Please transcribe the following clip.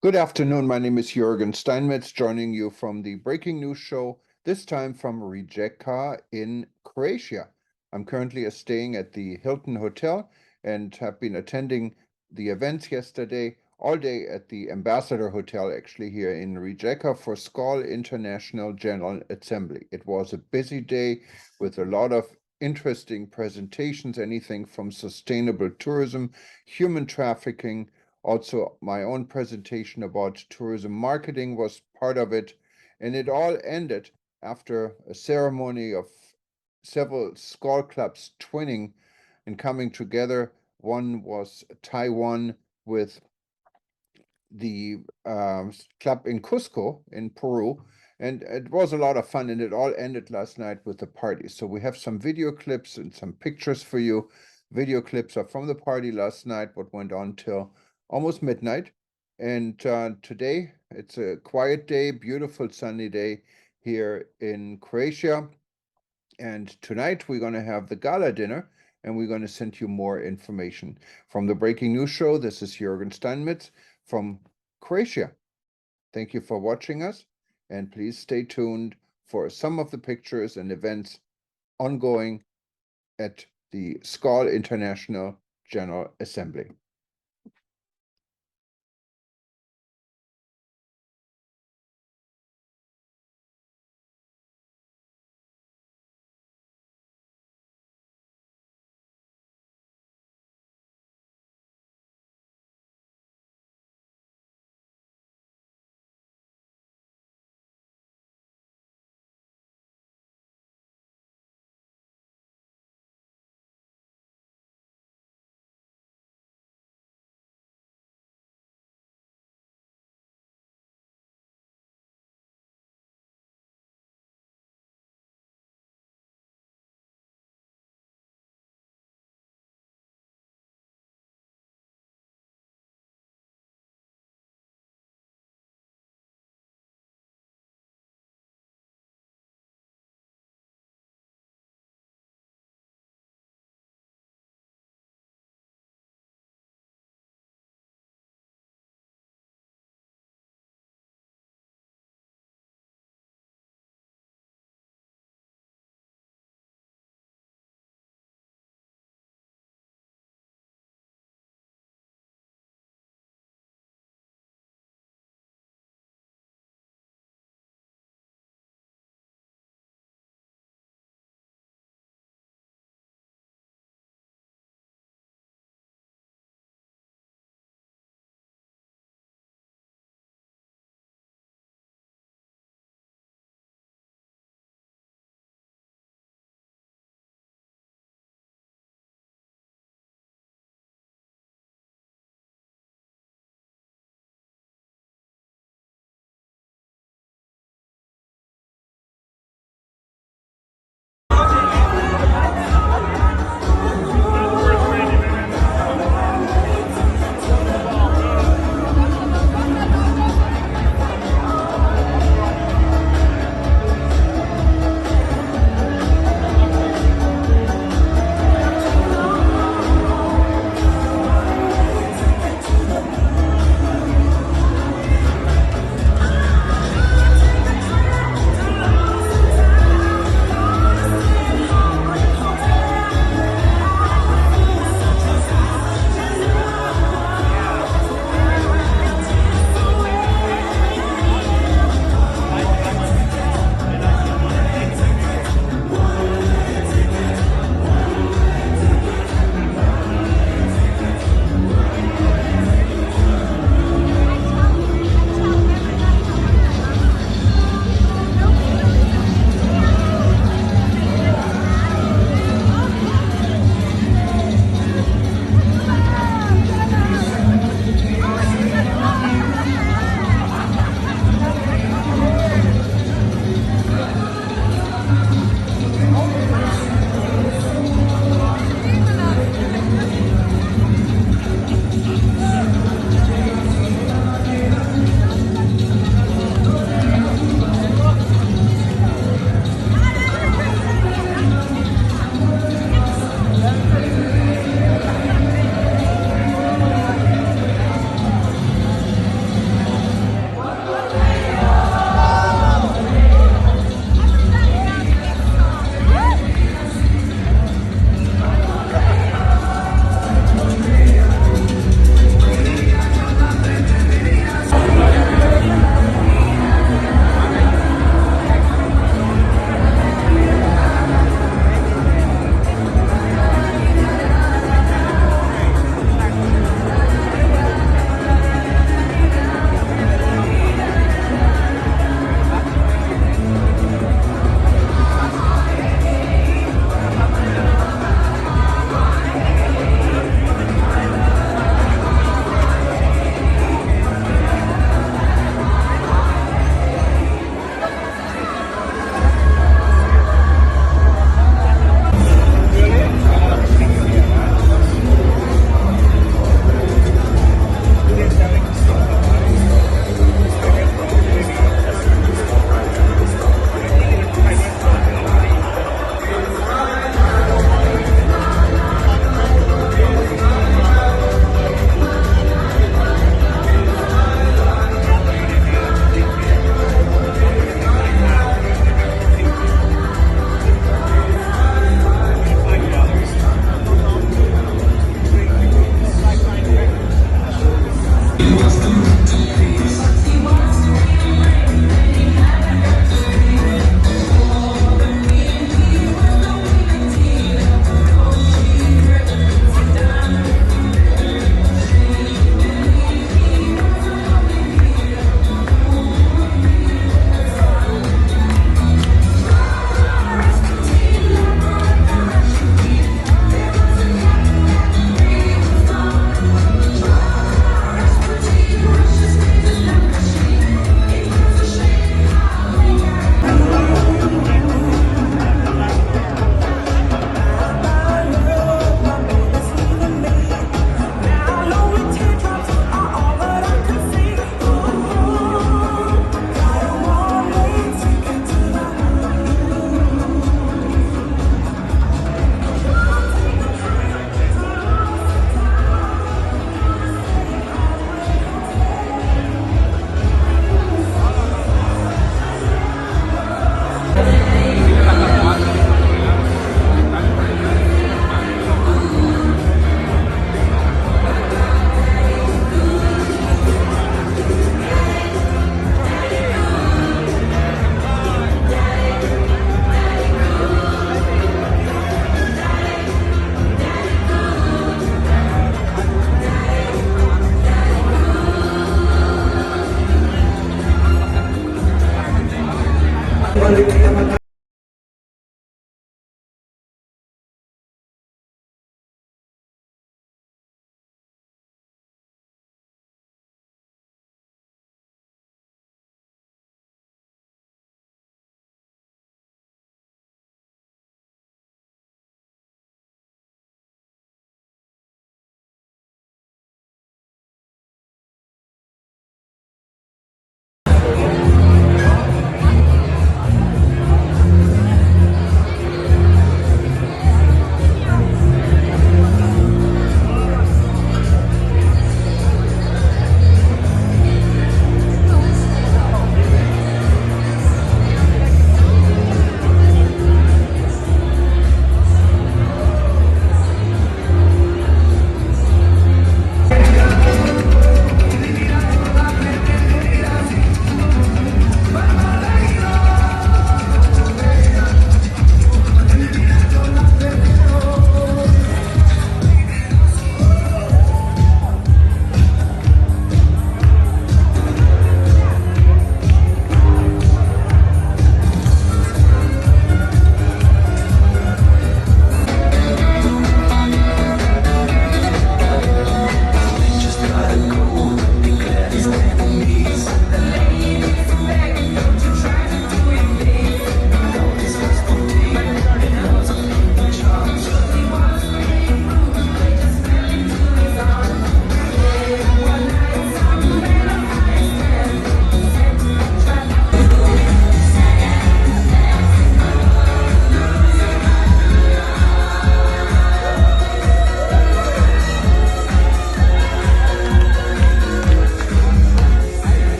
Good afternoon. My name is Jürgen Steinmetz, joining you from the Breaking News Show, this time from Rijeka in Croatia. I'm currently staying at the Hilton Hotel and have been attending the events yesterday, all day at the Ambassador Hotel, actually here in Rijeka for SKAL International General Assembly. It was a busy day with a lot of interesting presentations, anything from sustainable tourism, human trafficking. Also, my own presentation about tourism marketing was part of it, and it all ended after a ceremony of several SKAL clubs twinning and coming together. One was Taiwan with the club in Cusco in Peru, and it was a lot of fun, and it all ended last night with the party. So we have some video clips and some pictures for you. Video clips are from the party last night, what went on till almost midnight. And today, it's a quiet day, beautiful sunny day here in Croatia. And tonight, we're going to have the gala dinner, and we're going to send you more information. From the Breaking News Show, this is Jürgen Steinmetz from Croatia. Thank you for watching us, and please stay tuned for some of the pictures and events ongoing at the SKAL International General Assembly.